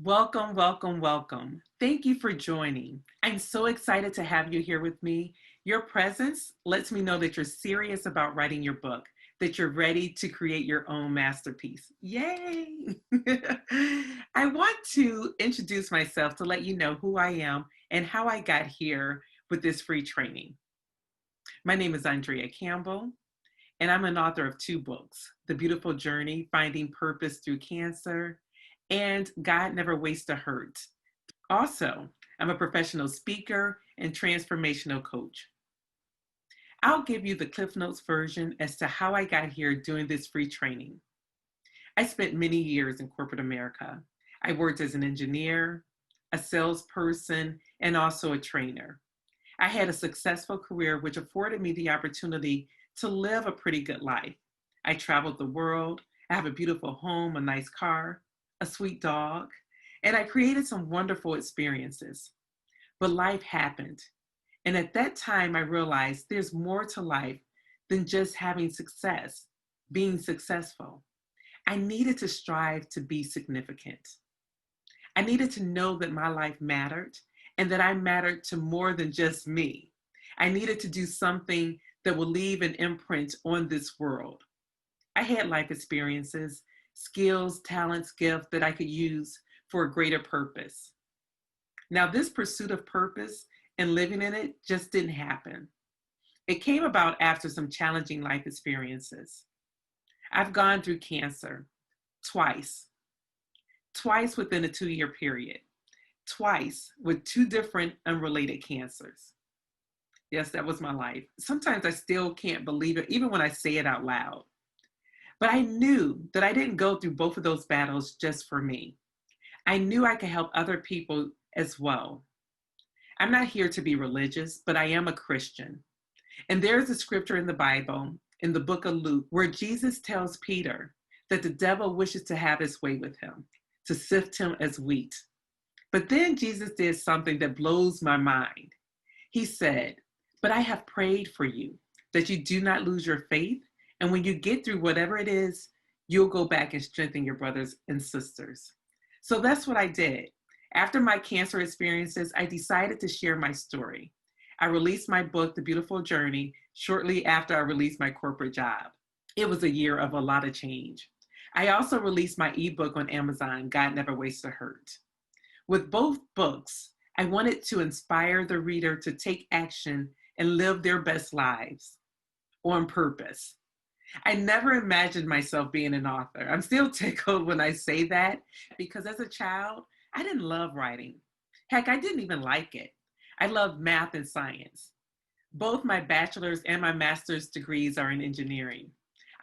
Welcome, welcome, welcome. Thank you for joining. I'm so excited to have you here with me. Your presence lets me know that you're serious about writing your book, that you're ready to create your own masterpiece. Yay! I want to introduce myself to let you know who I am and how I got here with this free training. My name is Andrea Campbell, and I'm an author of two books, The Beautiful Journey, Finding Purpose Through Cancer, and God Never Wastes a Hurt. Also, I'm a professional speaker and transformational coach. I'll give you the Cliff Notes version as to how I got here doing this free training. I spent many years in corporate America. I worked as an engineer, a salesperson, and also a trainer. I had a successful career which afforded me the opportunity to live a pretty good life. I traveled the world. I have a beautiful home, a nice car, a sweet dog, and I created some wonderful experiences. But life happened. And at that time, I realized there's more to life than just having success, being successful. I needed to strive to be significant. I needed to know that my life mattered and that I mattered to more than just me. I needed to do something that would leave an imprint on this world. I had life experiences, skills, talents, gifts that I could use for a greater purpose. Now, this pursuit of purpose and living in it just didn't happen. It came about after some challenging life experiences. I've gone through cancer twice, twice within a 2-year period, twice with two different unrelated cancers. Yes, that was my life. Sometimes I still can't believe it, even when I say it out loud. But I knew that I didn't go through both of those battles just for me. I knew I could help other people as well. I'm not here to be religious, but I am a Christian. And there's a scripture in the Bible, in the book of Luke, where Jesus tells Peter that the devil wishes to have his way with him, to sift him as wheat. But then Jesus did something that blows my mind. He said, "But I have prayed for you, that you do not lose your faith. And when you get through whatever it is, you'll go back and strengthen your brothers and sisters." So that's what I did. After my cancer experiences, I decided to share my story. I released my book, The Beautiful Journey, shortly after I released my corporate job. It was a year of a lot of change. I also released my ebook on Amazon, God Never Wastes a Hurt. With both books, I wanted to inspire the reader to take action and live their best lives on purpose. I never imagined myself being an author. I'm still tickled when I say that because as a child, I didn't love writing. Heck, I didn't even like it. I loved math and science. Both my bachelor's and my master's degrees are in engineering.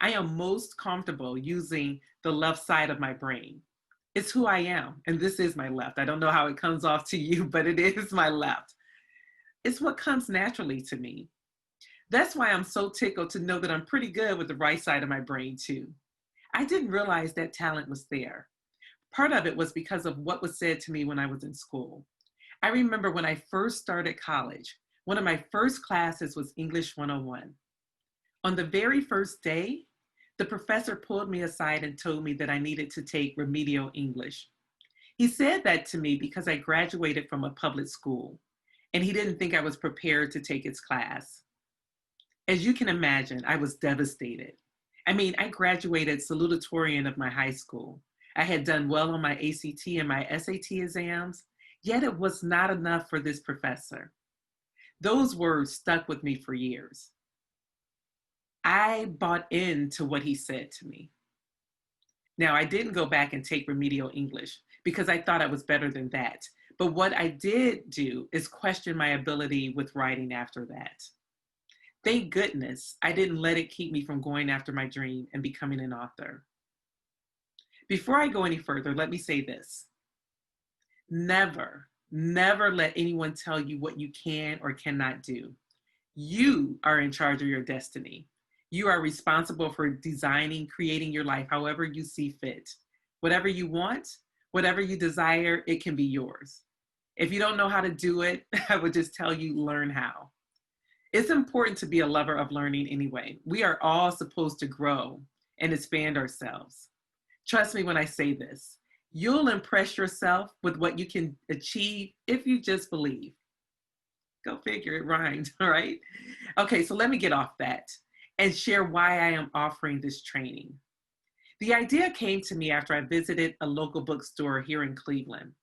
I am most comfortable using the left side of my brain. It's who I am, and this is my left. I don't know how it comes off to you, but it is my left. It's what comes naturally to me. That's why I'm so tickled to know that I'm pretty good with the right side of my brain too. I didn't realize that talent was there. Part of it was because of what was said to me when I was in school. I remember when I first started college, one of my first classes was English 101. On the very first day, the professor pulled me aside and told me that I needed to take remedial English. He said that to me because I graduated from a public school, and he didn't think I was prepared to take its class. As you can imagine, I was devastated. I mean, I graduated salutatorian of my high school. I had done well on my ACT and my SAT exams, yet it was not enough for this professor. Those words stuck with me for years. I bought into what he said to me. Now, I didn't go back and take remedial English because I thought I was better than that. But what I did do is question my ability with writing after that. Thank goodness I didn't let it keep me from going after my dream and becoming an author. Before I go any further, let me say this. Never, never let anyone tell you what you can or cannot do. You are in charge of your destiny. You are responsible for designing, creating your life however you see fit. Whatever you want, whatever you desire, it can be yours. If you don't know how to do it, I would just tell you, learn how. It's important to be a lover of learning anyway. We are all supposed to grow and expand ourselves. Trust me when I say this. You'll impress yourself with what you can achieve if you just believe. Go figure, it rhymed, all right? Okay, so let me get off that and share why I am offering this training. The idea came to me after I visited a local bookstore here in Cleveland.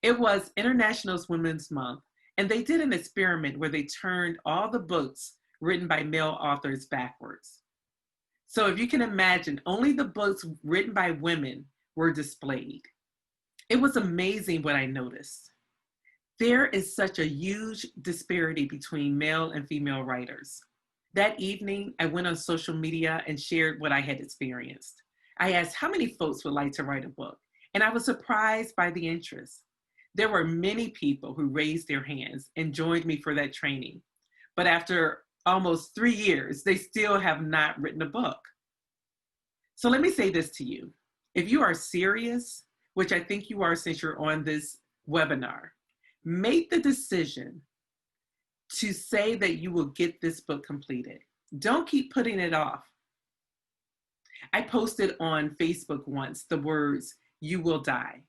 It was International Women's Month, and they did an experiment where they turned all the books written by male authors backwards. So if you can imagine, only the books written by women were displayed. It was amazing what I noticed. There is such a huge disparity between male and female writers. That evening, I went on social media and shared what I had experienced. I asked how many folks would like to write a book, and I was surprised by the interest. There were many people who raised their hands and joined me for that training. But after almost 3 years, they still have not written a book. So let me say this to you. If you are serious, which I think you are since you're on this webinar, make the decision to say that you will get this book completed. Don't keep putting it off. I posted on Facebook once the words, "You will die."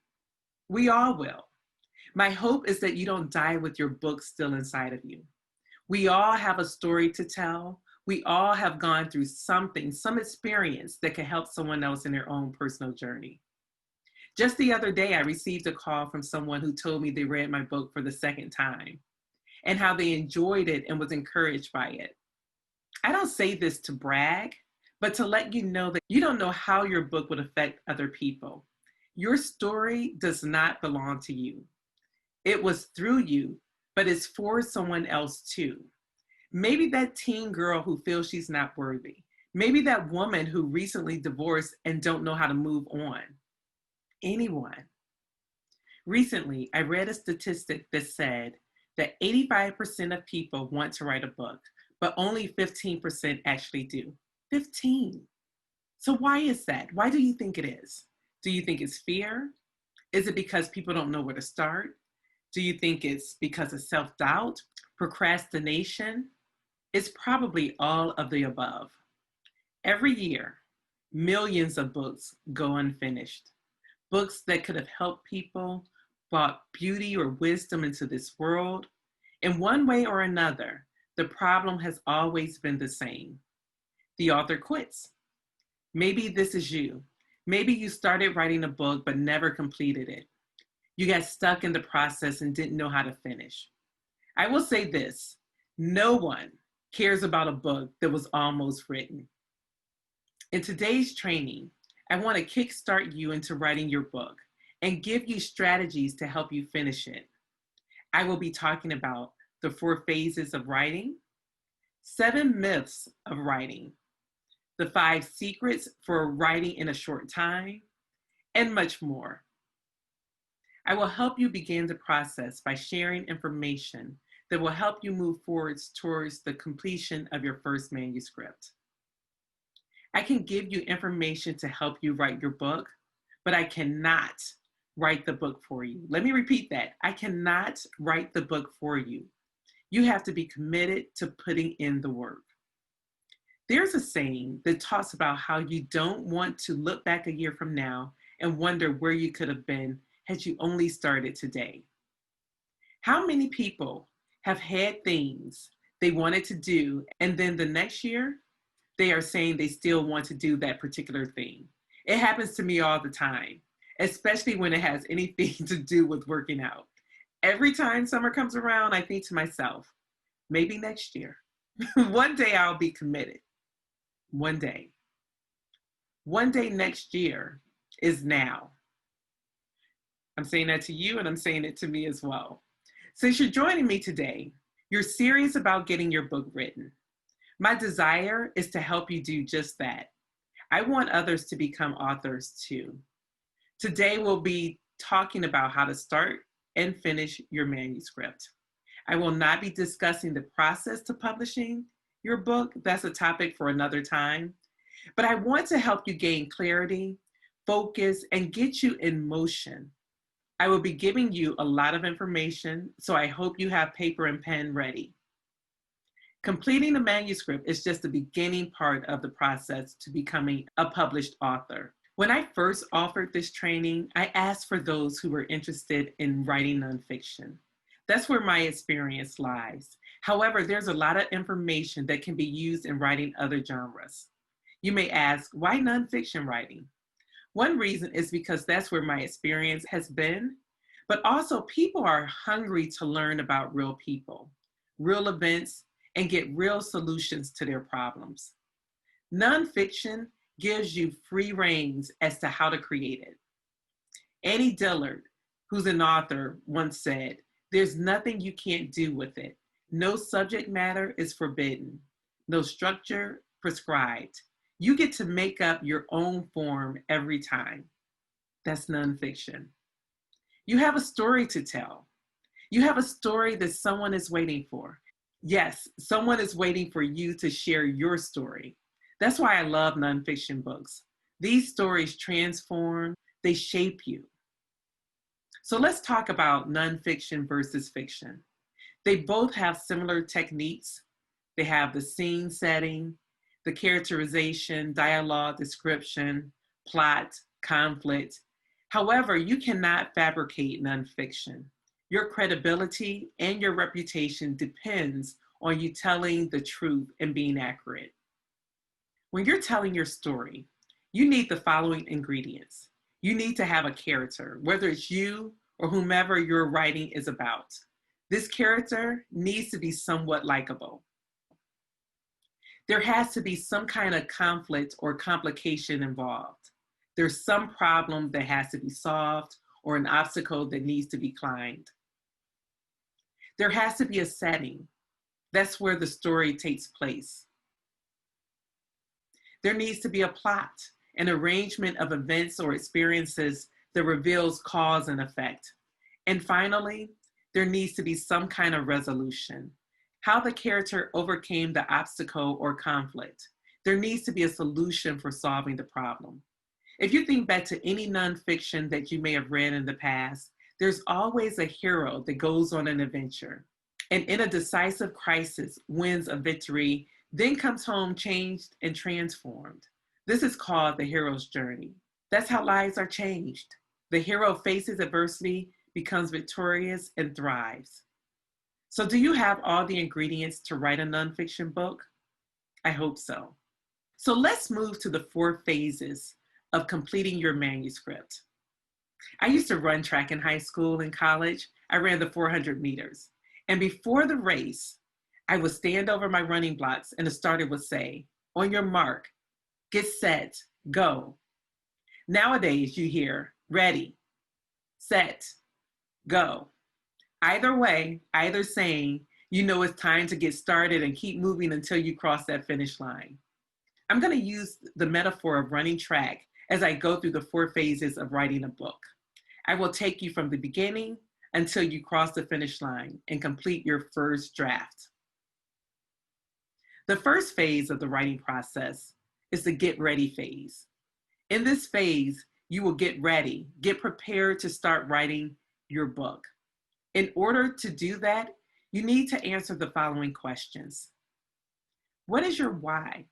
We all will. My hope is that you don't die with your book still inside of you. We all have a story to tell. We all have gone through something, some experience that can help someone else in their own personal journey. Just the other day, I received a call from someone who told me they read my book for the second time and how they enjoyed it and was encouraged by it. I don't say this to brag, but to let you know that you don't know how your book would affect other people. Your story does not belong to you. It was through you, but it's for someone else too. Maybe that teen girl who feels she's not worthy. Maybe that woman who recently divorced and don't know how to move on. Anyone. Recently, I read a statistic that said that 85% of people want to write a book, but only 15% actually do. 15. So why is that? Why do you think it is? Do you think it's fear? Is it because people don't know where to start? Do you think it's because of self-doubt, procrastination? It's probably all of the above. Every year, millions of books go unfinished. Books that could have helped people, brought beauty or wisdom into this world. In one way or another, the problem has always been the same. The author quits. Maybe this is you. Maybe you started writing a book but never completed it. You got stuck in the process and didn't know how to finish. I will say this, no one cares about a book that was almost written. In today's training, I want to kickstart you into writing your book and give you strategies to help you finish it. I will be talking about the 4 phases of writing, 7 myths of writing, the 5 secrets for writing in a short time, and much more. I will help you begin the process by sharing information that will help you move forwards towards the completion of your first manuscript. I can give you information to help you write your book, but I cannot write the book for you. Let me repeat that. I cannot write the book for you. You have to be committed to putting in the work. There's a saying that talks about how you don't want to look back a year from now and wonder where you could have been had you only started today. How many people have had things they wanted to do, and then the next year, they are saying they still want to do that particular thing? It happens to me all the time, especially when it has anything to do with working out. Every time summer comes around, I think to myself, maybe next year. One day I'll be committed. One day. One day next year is now. I'm saying that to you, and I'm saying it to me as well. Since you're joining me today, you're serious about getting your book written. My desire is to help you do just that. I want others to become authors too. Today we'll be talking about how to start and finish your manuscript. I will not be discussing the process to publishing your book. That's a topic for another time. But I want to help you gain clarity, focus, and get you in motion. I will be giving you a lot of information, so I hope you have paper and pen ready. Completing the manuscript is just the beginning part of the process to becoming a published author. When I first offered this training, I asked for those who were interested in writing nonfiction. That's where my experience lies. However, there's a lot of information that can be used in writing other genres. You may ask, why nonfiction writing? One reason is because that's where my experience has been, but also people are hungry to learn about real people, real events, and get real solutions to their problems. Nonfiction gives you free reins as to how to create it. Annie Dillard, who's an author, once said, "There's nothing you can't do with it. No subject matter is forbidden. No structure prescribed. You get to make up your own form every time." That's nonfiction. You have a story to tell. You have a story that someone is waiting for. Yes, someone is waiting for you to share your story. That's why I love nonfiction books. These stories transform, they shape you. So let's talk about nonfiction versus fiction. They both have similar techniques. They have the scene setting, the characterization, dialogue, description, plot, conflict. However, you cannot fabricate nonfiction. Your credibility and your reputation depends on you telling the truth and being accurate. When you're telling your story, you need the following ingredients. You need to have a character, whether it's you or whomever your writing is about. This character needs to be somewhat likable. There has to be some kind of conflict or complication involved. There's some problem that has to be solved or an obstacle that needs to be climbed. There has to be a setting. That's where the story takes place. There needs to be a plot, an arrangement of events or experiences that reveals cause and effect. And finally, there needs to be some kind of resolution, how the character overcame the obstacle or conflict. There needs to be a solution for solving the problem. If you think back to any nonfiction that you may have read in the past, there's always a hero that goes on an adventure and in a decisive crisis wins a victory, then comes home changed and transformed. This is called the hero's journey. That's how lives are changed. The hero faces adversity, becomes victorious, and thrives. So do you have all the ingredients to write a nonfiction book? I hope so. So let's move to the 4 phases of completing your manuscript. I used to run track in high school and college. I ran the 400 meters. And before the race, I would stand over my running blocks and the starter would say, "On your mark, get set, go." Nowadays, you hear, "Ready, set, go." Either way, either saying, you know it's time to get started and keep moving until you cross that finish line. I'm going to use the metaphor of running track as I go through the 4 phases of writing a book. I will take you from the beginning until you cross the finish line and complete your first draft. The first phase of the writing process is the get ready phase. In this phase, you will get ready, get prepared to start writing your book. In order to do that, you need to answer the following questions. What is your why?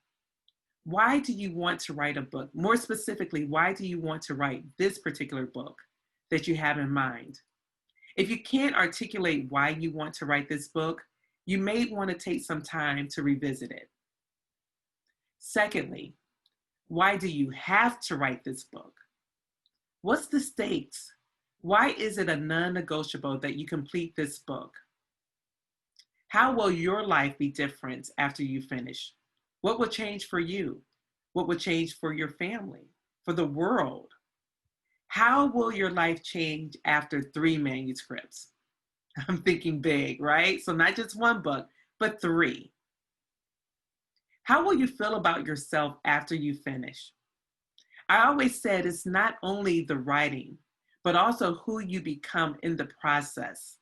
Why do you want to write a book? More specifically, why do you want to write this particular book that you have in mind? If you can't articulate why you want to write this book, you may want to take some time to revisit it. Secondly, why do you have to write this book? What's the stakes? Why is it a non-negotiable that you complete this book? How will your life be different after you finish? What will change for you? What will change for your family, for the world? How will your life change after 3 manuscripts? I'm thinking big, right? So not just 1 book, but 3. How will you feel about yourself after you finish? I always said it's not only the writing, but also who you become in the process.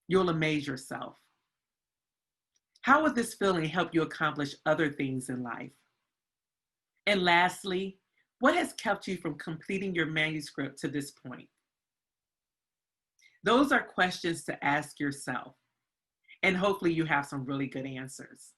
You'll amaze yourself. How will this feeling help you accomplish other things in life? And lastly, what has kept you from completing your manuscript to this point? Those are questions to ask yourself, and hopefully you have some really good answers.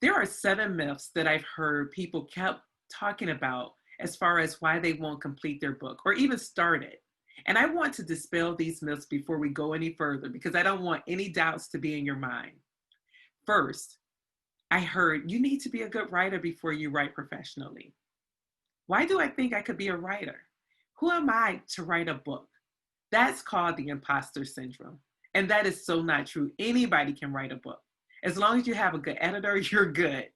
There are 7 myths that I've heard people kept talking about as far as why they won't complete their book or even start it. And I want to dispel these myths before we go any further because I don't want any doubts to be in your mind. First, I heard you need to be a good writer before you write professionally. Why do I think I could be a writer? Who am I to write a book? That's called the imposter syndrome. And that is so not true. Anybody can write a book. As long as you have a good editor, you're good.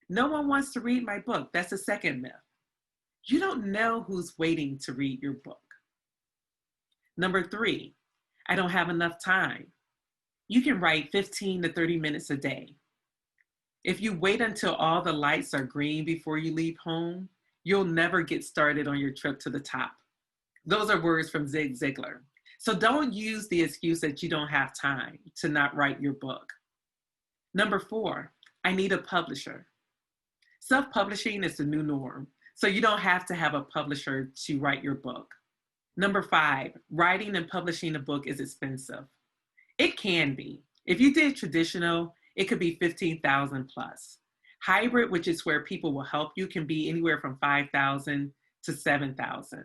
No one wants to read my book. That's the second myth. You don't know who's waiting to read your book. Number 3, I don't have enough time. You can write 15 to 30 minutes a day. If you wait until all the lights are green before you leave home, you'll never get started on your trip to the top. Those are words from Zig Ziglar. So don't use the excuse that you don't have time to not write your book. Number 4, I need a publisher. Self-publishing is the new norm, so you don't have to have a publisher to write your book. Number 5, writing and publishing a book is expensive. It can be. If you did traditional, it could be $15,000 plus. Hybrid, which is where people will help you, can be anywhere from $5,000 to $7,000.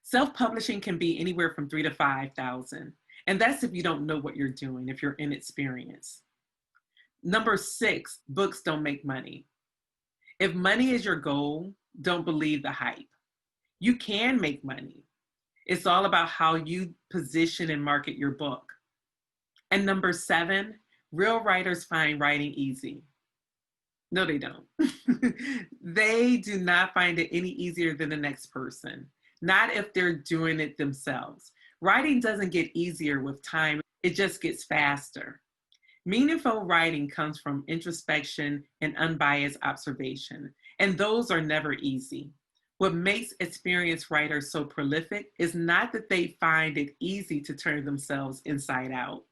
Self-publishing can be anywhere from $3,000 to $5,000. And that's if you don't know what you're doing, if you're inexperienced. Number 6, books don't make money. If money is your goal, don't believe the hype. You can make money. It's all about how you position and market your book. And number 7, real writers find writing easy. No, they don't. They do not find it any easier than the next person, not if they're doing it themselves. Writing doesn't get easier with time, it just gets faster. Meaningful writing comes from introspection and unbiased observation, and those are never easy. What makes experienced writers so prolific is not that they find it easy to turn themselves inside out.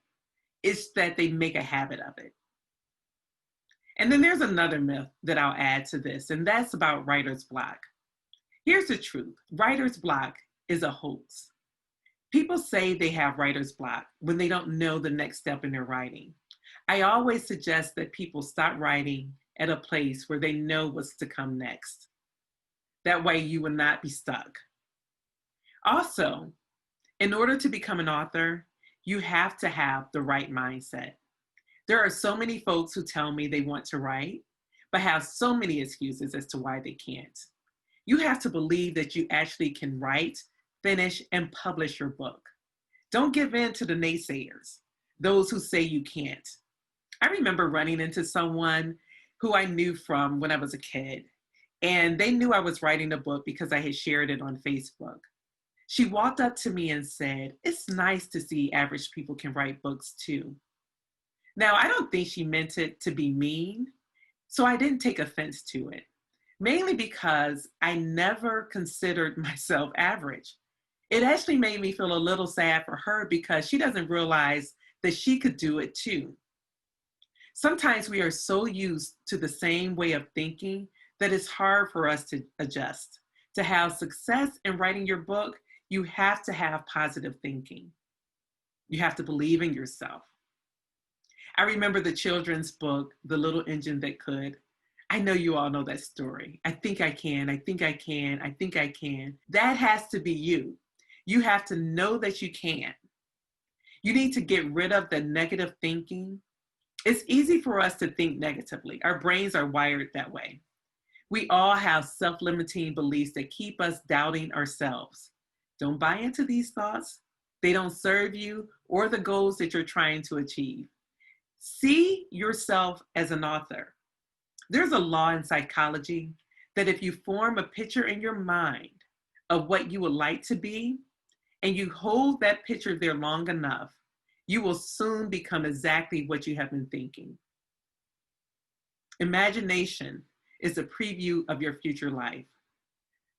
It's that they make a habit of it. And then there's another myth that I'll add to this, and that's about writer's block. Here's the truth. Writer's block is a hoax. People say they have writer's block when they don't know the next step in their writing. I always suggest that people stop writing at a place where they know what's to come next. That way you will not be stuck. Also, in order to become an author, you have to have the right mindset. There are so many folks who tell me they want to write, but have so many excuses as to why they can't. You have to believe that you actually can write, finish, and publish your book. Don't give in to the naysayers, those who say you can't. I remember running into someone who I knew from when I was a kid, and they knew I was writing a book because I had shared it on Facebook. She walked up to me and said, "It's nice to see average people can write books too." Now, I don't think she meant it to be mean, so I didn't take offense to it, mainly because I never considered myself average. It actually made me feel a little sad for her because she doesn't realize that she could do it too. Sometimes we are so used to the same way of thinking that it's hard for us to adjust. To have success in writing your book, you have to have positive thinking. You have to believe in yourself. I remember the children's book, The Little Engine That Could. I know you all know that story. I think I can, I think I can, I think I can. That has to be you. You have to know that you can. You need to get rid of the negative thinking. It's easy for us to think negatively. Our brains are wired that way. We all have self-limiting beliefs that keep us doubting ourselves. Don't buy into these thoughts. They don't serve you or the goals that you're trying to achieve. See yourself as an author. There's a law in psychology that if you form a picture in your mind of what you would like to be, and you hold that picture there long enough, you will soon become exactly what you have been thinking. Imagination is a preview of your future life.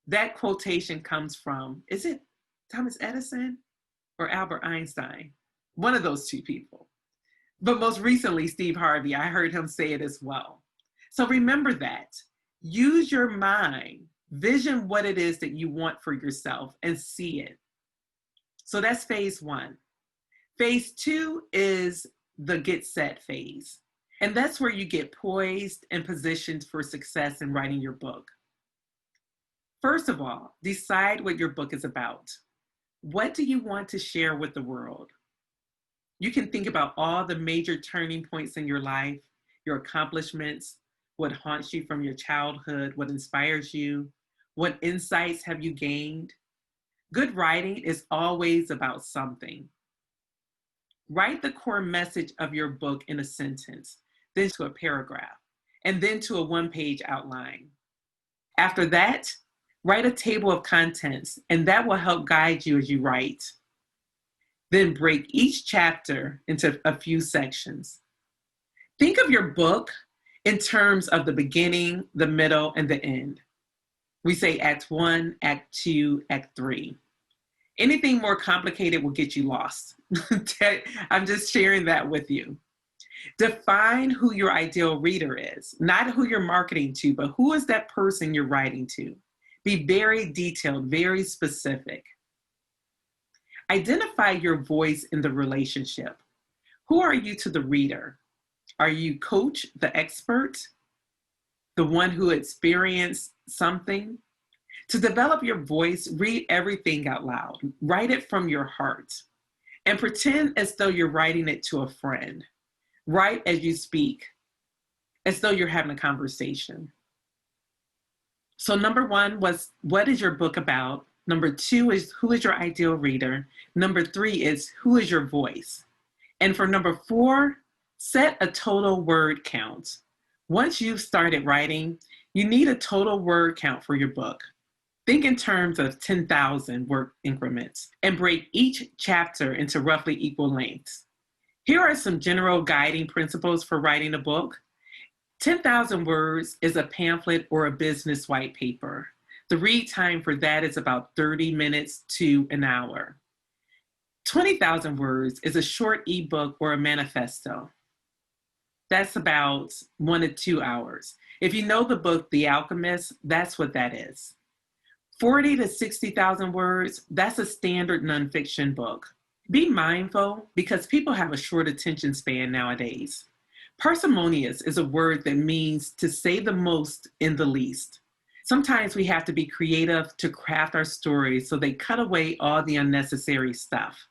That quotation comes from, is it Thomas Edison or Albert Einstein? One of those two people. But most recently, Steve Harvey, I heard him say it as well. So remember that. Use your mind, vision what it is that you want for yourself and see it. So that's phase 1. Phase 2 is the get set phase. And that's where you get poised and positioned for success in writing your book. First of all, decide what your book is about. What do you want to share with the world? You can think about all the major turning points in your life, your accomplishments, what haunts you from your childhood, what inspires you, what insights have you gained. Good writing is always about something. Write the core message of your book in a sentence, then to a paragraph, and then to a one-page outline. After that, write a table of contents, and that will help guide you as you write. Then break each chapter into a few sections. Think of your book in terms of the beginning, the middle, and the end. We say Act 1, Act 2, Act 3. Anything more complicated will get you lost. I'm just sharing that with you. Define who your ideal reader is, not who you're marketing to, but who is that person you're writing to. Be very detailed, very specific. Identify your voice in the relationship. Who are you to the reader? Are you coach, the expert, the one who experienced something? To develop your voice, read everything out loud. Write it from your heart and pretend as though you're writing it to a friend. Write as you speak, as though you're having a conversation. So number 1 was, what is your book about? Number 2 is, who is your ideal reader? Number 3 is, who is your voice? And for number 4, set a total word count. Once you've started writing, you need a total word count for your book. Think in terms of 10,000 word increments and break each chapter into roughly equal lengths. Here are some general guiding principles for writing a book. 10,000 words is a pamphlet or a business white paper. The read time for that is about 30 minutes to an hour. 20,000 words is a short ebook or a manifesto. That's about 1 to 2 hours. If you know the book, The Alchemist, that's what that is. 40 to 60,000 words, that's a standard nonfiction book. Be mindful because people have a short attention span nowadays. Parsimonious is a word that means to say the most in the least. Sometimes we have to be creative to craft our stories so they cut away all the unnecessary stuff.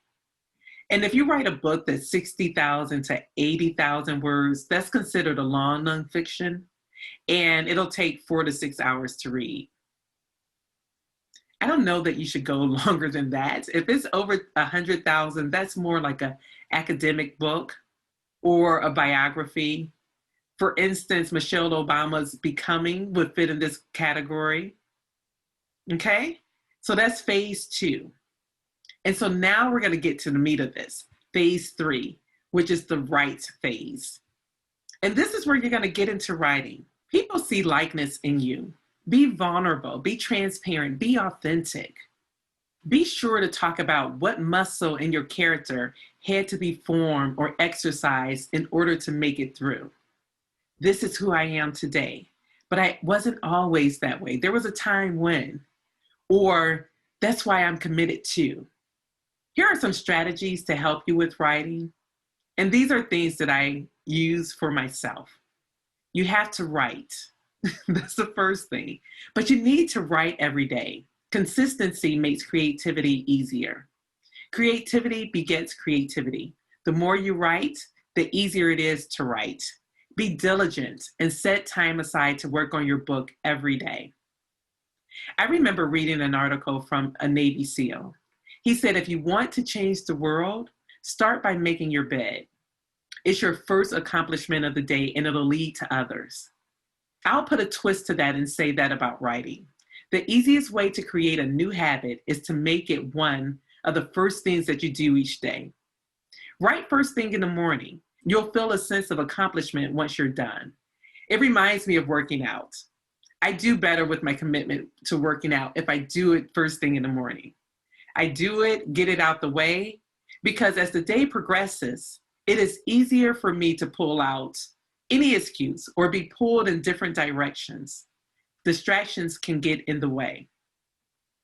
And if you write a book that's 60,000 to 80,000 words, that's considered a long nonfiction, and it'll take 4 to 6 hours to read. I don't know that you should go longer than that. If it's over 100,000, that's more like an academic book or a biography. For instance, Michelle Obama's Becoming would fit in this category. Okay, so that's phase 2. And so now we're going to get to the meat of this, phase 3, which is the write phase. And this is where you're going to get into writing. People see likeness in you. Be vulnerable, be transparent, be authentic. Be sure to talk about what muscle in your character had to be formed or exercised in order to make it through. This is who I am today, but I wasn't always that way. There was a time when, or that's why I'm committed to. Here are some strategies to help you with writing. And these are things that I use for myself. You have to write. That's the first thing. But you need to write every day. Consistency makes creativity easier. Creativity begets creativity. The more you write, the easier it is to write. Be diligent and set time aside to work on your book every day. I remember reading an article from a Navy SEAL. He said, if you want to change the world, start by making your bed. It's your first accomplishment of the day and it'll lead to others. I'll put a twist to that and say that about writing. The easiest way to create a new habit is to make it one of the first things that you do each day. Write first thing in the morning. You'll feel a sense of accomplishment once you're done. It reminds me of working out. I do better with my commitment to working out if I do it first thing in the morning. I do it, get it out the way, because as the day progresses, it is easier for me to pull out any excuse or be pulled in different directions. Distractions can get in the way.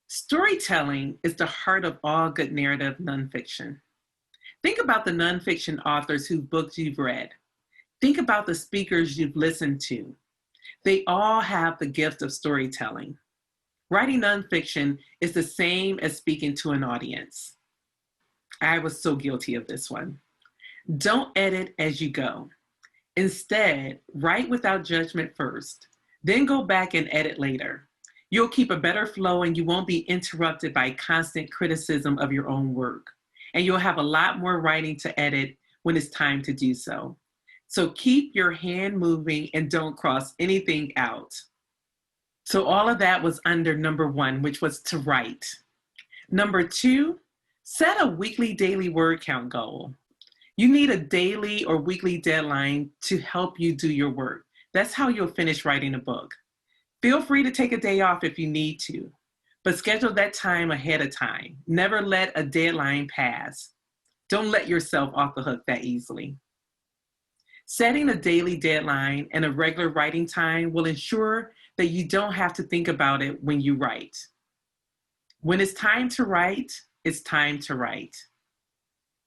Storytelling is the heart of all good narrative nonfiction. Think about the nonfiction authors whose books you've read. Think about the speakers you've listened to. They all have the gift of storytelling. Writing nonfiction is the same as speaking to an audience. I was so guilty of this one. Don't edit as you go. Instead, write without judgment first, then go back and edit later. You'll keep a better flow and you won't be interrupted by constant criticism of your own work. And you'll have a lot more writing to edit when it's time to do so. So keep your hand moving and don't cross anything out. So all of that was under number 1, which was to write. Number 2, set a weekly, daily word count goal. You need a daily or weekly deadline to help you do your work. That's how you'll finish writing a book. Feel free to take a day off if you need to, but schedule that time ahead of time. Never let a deadline pass. Don't let yourself off the hook that easily. Setting a daily deadline and a regular writing time will ensure that you don't have to think about it when you write. When it's time to write, it's time to write.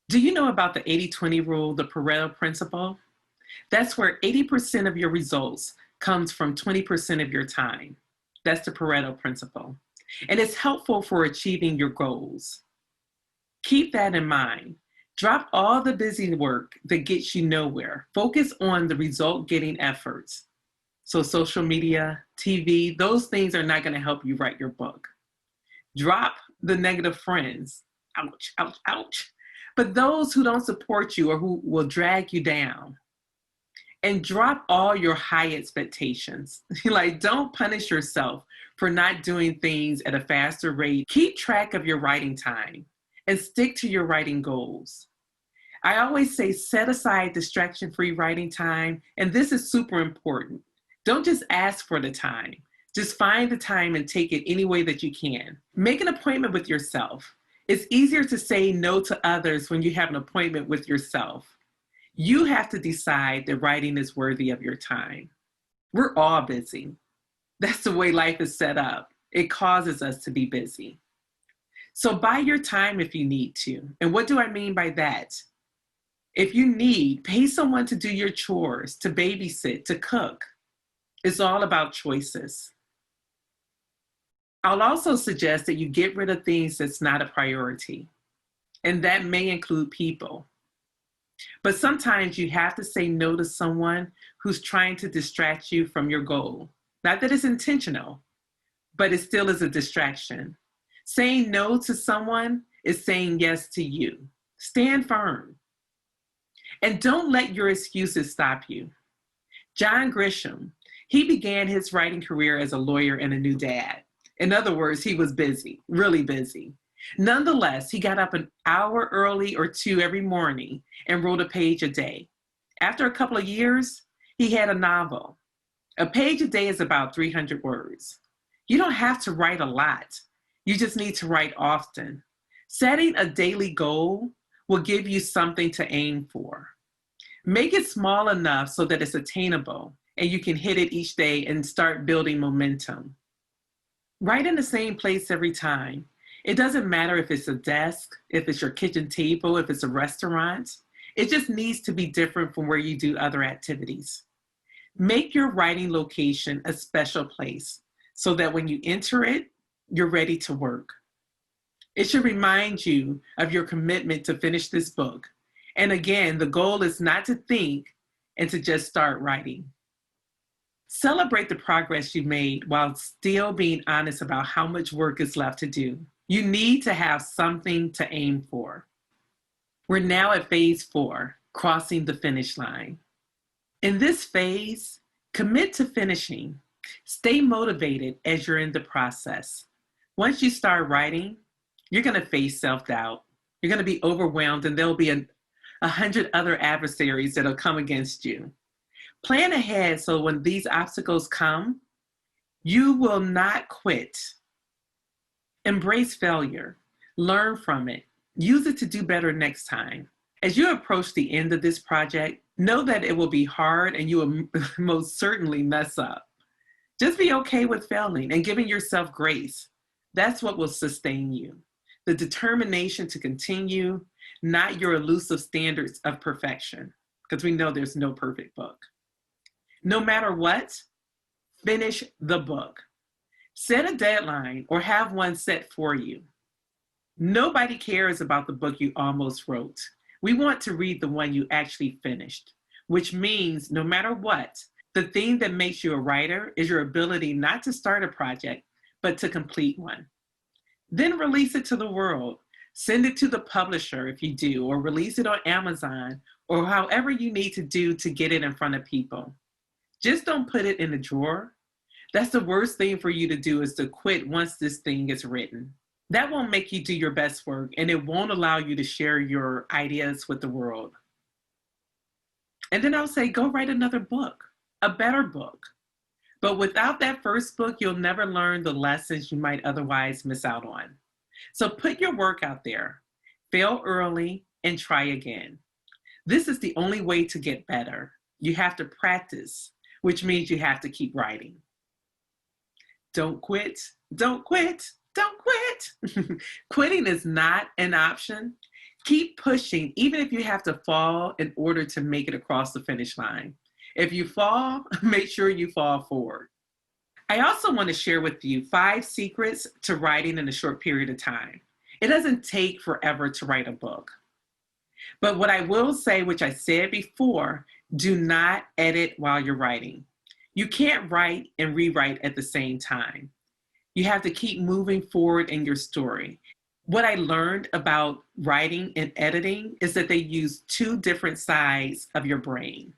Do you know about the 80-20 rule, the Pareto principle? That's where 80% of your results comes from 20% of your time. That's the Pareto principle. And it's helpful for achieving your goals. Keep that in mind. Drop all the busy work that gets you nowhere. Focus on the result-getting efforts. So social media, TV, those things are not going to help you write your book. Drop the negative friends. Ouch, ouch, ouch. But those who don't support you or who will drag you down. And drop all your high expectations. Like, don't punish yourself for not doing things at a faster rate. Keep track of your writing time and stick to your writing goals. I always say set aside distraction-free writing time, and this is super important. Don't just ask for the time. Just find the time and take it any way that you can. Make an appointment with yourself. It's easier to say no to others when you have an appointment with yourself. You have to decide that writing is worthy of your time. We're all busy. That's the way life is set up. It causes us to be busy. So buy your time if you need to. And what do I mean by that? If you need, pay someone to do your chores, to babysit, to cook. It's all about choices. I'll also suggest that you get rid of things that's not a priority. And that may include people. But sometimes you have to say no to someone who's trying to distract you from your goal. Not that it's intentional, but it still is a distraction. Saying no to someone is saying yes to you. Stand firm. And don't let your excuses stop you. John Grisham, he began his writing career as a lawyer and a new dad. In other words, he was busy, really busy. Nonetheless, he got up an hour early or 2 every morning and wrote a page a day. After a couple of years, he had a novel. A page a day is about 300 words. You don't have to write a lot. You just need to write often. Setting a daily goal will give you something to aim for. Make it small enough so that it's attainable and you can hit it each day and start building momentum. Write in the same place every time. It doesn't matter if it's a desk, if it's your kitchen table, if it's a restaurant. It just needs to be different from where you do other activities. Make your writing location a special place so that when you enter it, you're ready to work. It should remind you of your commitment to finish this book. And again, the goal is not to think and to just start writing. Celebrate the progress you made while still being honest about how much work is left to do. You need to have something to aim for. We're now at phase 4, crossing the finish line. In this phase, commit to finishing. Stay motivated as you're in the process. Once you start writing, you're going to face self-doubt. You're going to be overwhelmed, and there'll be 100 other adversaries that'll come against you. Plan ahead so when these obstacles come, you will not quit. Embrace failure. Learn from it. Use it to do better next time. As you approach the end of this project, know that it will be hard and you will most certainly mess up. Just be okay with failing and giving yourself grace. That's what will sustain you. The determination to continue, not your elusive standards of perfection. because we know there's no perfect book. No matter what, finish the book. Set a deadline or have one set for you. Nobody cares about the book you almost wrote. We want to read the one you actually finished, which means no matter what, the thing that makes you a writer is your ability not to start a project, but to complete one. Then release it to the world. Send it to the publisher if you do, or release it on Amazon, or however you need to do to get it in front of people. Just don't put it in a drawer. That's the worst thing for you to do, is to quit once this thing is written. That won't make you do your best work, and it won't allow you to share your ideas with the world. And then I'll say, go write another book, a better book. But without that first book, you'll never learn the lessons you might otherwise miss out on. So put your work out there, fail early, and try again. This is the only way to get better. You have to practice, which means you have to keep writing. Don't quit, don't quit, don't quit. Quitting is not an option. Keep pushing, even if you have to fall in order to make it across the finish line. If you fall, make sure you fall forward. I also want to share with you 5 secrets to writing in a short period of time. It doesn't take forever to write a book. But what I will say, which I said before, do not edit while you're writing. You can't write and rewrite at the same time. You have to keep moving forward in your story. What I learned about writing and editing is that they use 2 different sides of your brain.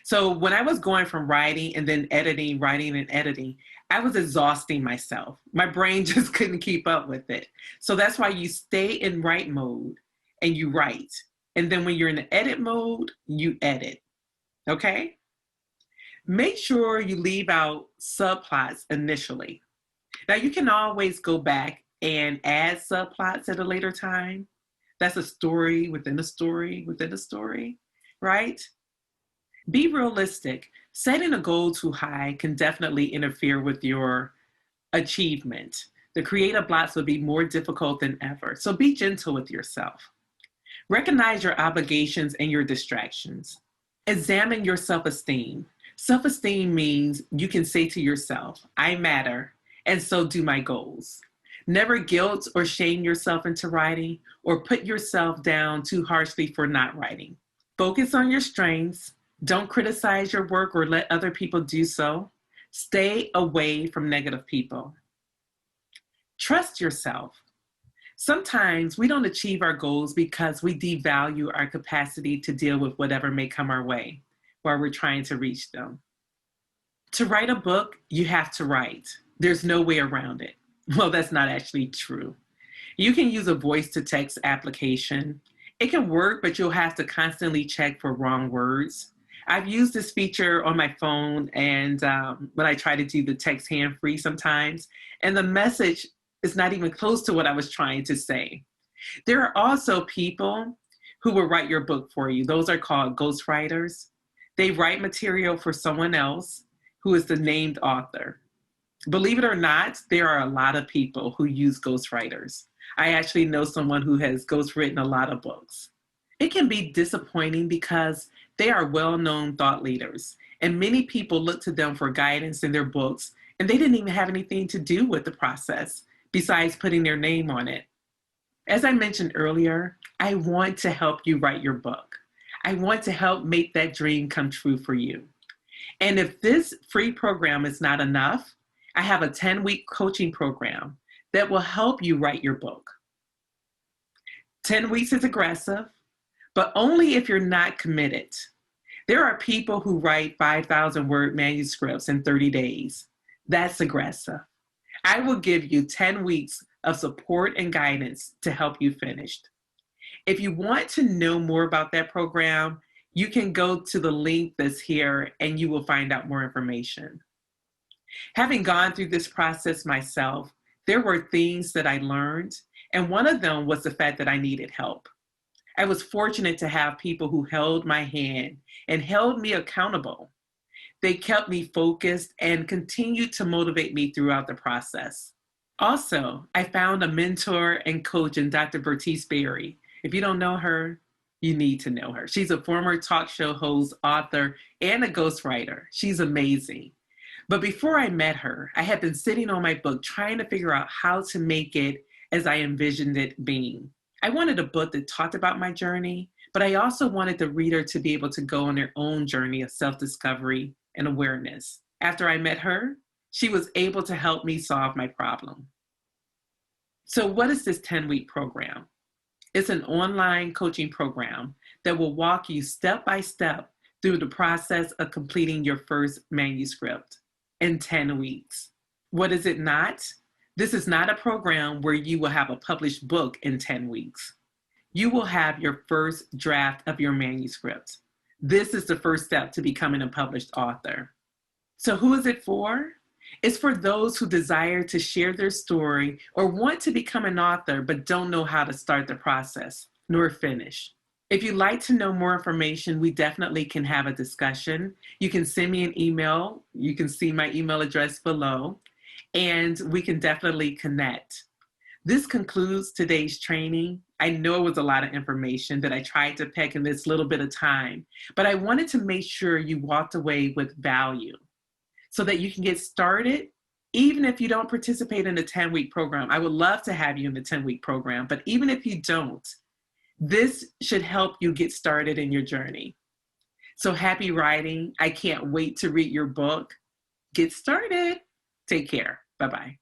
So when I was going from writing and then editing, writing and editing, I was exhausting myself. My brain just couldn't keep up with it. So that's why you stay in write mode and you write. And then when you're in the edit mode, you edit. Okay? Make sure you leave out subplots initially. Now you can always go back and add subplots at a later time. That's a story within a story within a story, right? Be realistic. Setting a goal too high can definitely interfere with your achievement. The creative blocks will be more difficult than ever. So be gentle with yourself. Recognize your obligations and your distractions. Examine your self-esteem. Self-esteem means you can say to yourself, I matter, and so do my goals. Never guilt or shame yourself into writing or put yourself down too harshly for not writing. Focus on your strengths. Don't criticize your work or let other people do so. Stay away from negative people. Trust yourself. Sometimes we don't achieve our goals because we devalue our capacity to deal with whatever may come our way while we're trying to reach them. To write a book, you have to write. There's no way around it. Well, that's not actually true. You can use a voice-to-text application. It can work, but you'll have to constantly check for wrong words. I've used this feature on my phone and when I try to do the text hand-free sometimes, and the message is not even close to what I was trying to say. There are also people who will write your book for you. Those are called ghostwriters. They write material for someone else who is the named author. Believe it or not, there are a lot of people who use ghostwriters. I actually know someone who has ghostwritten a lot of books. It can be disappointing because they are well-known thought leaders, and many people look to them for guidance in their books, and they didn't even have anything to do with the process besides putting their name on it. As I mentioned earlier, I want to help you write your book. I want to help make that dream come true for you. And if this free program is not enough, I have a 10-week coaching program that will help you write your book. 10 weeks is aggressive, but only if you're not committed. There are people who write 5,000 word manuscripts in 30 days. That's aggressive. I will give you 10 weeks of support and guidance to help you finish. If you want to know more about that program, you can go to the link that's here and you will find out more information. Having gone through this process myself, there were things that I learned, and one of them was the fact that I needed help. I was fortunate to have people who held my hand and held me accountable. They kept me focused and continued to motivate me throughout the process. Also, I found a mentor and coach in Dr. Bertice Berry. If you don't know her, You need to know her. She's a former talk show host, author, and a ghostwriter. She's amazing. But before I met her, I had been sitting on my book trying to figure out how to make it as I envisioned it being. I wanted a book that talked about my journey, but I also wanted the reader to be able to go on their own journey of self-discovery and awareness. After I met her, she was able to help me solve my problem. So what is this 10-week program? It's an online coaching program that will walk you step by step through the process of completing your first manuscript in 10 weeks. What is it not? This is not a program where you will have a published book in 10 weeks. You will have your first draft of your manuscript. This is the first step to becoming a published author. So who is it for? It's for those who desire to share their story or want to become an author but don't know how to start the process nor finish. If you'd like to know more information, we definitely can have a discussion. You can send me an email. You can see my email address below, and we can definitely connect. This concludes today's training. I know it was a lot of information that I tried to pack in this little bit of time, but I wanted to make sure you walked away with value so that you can get started, even if you don't participate in the 10-week program. I would love to have you in the 10-week program, but even if you don't, this should help you get started in your journey. So happy writing. I can't wait to read your book. Get started. Take care. Bye-bye.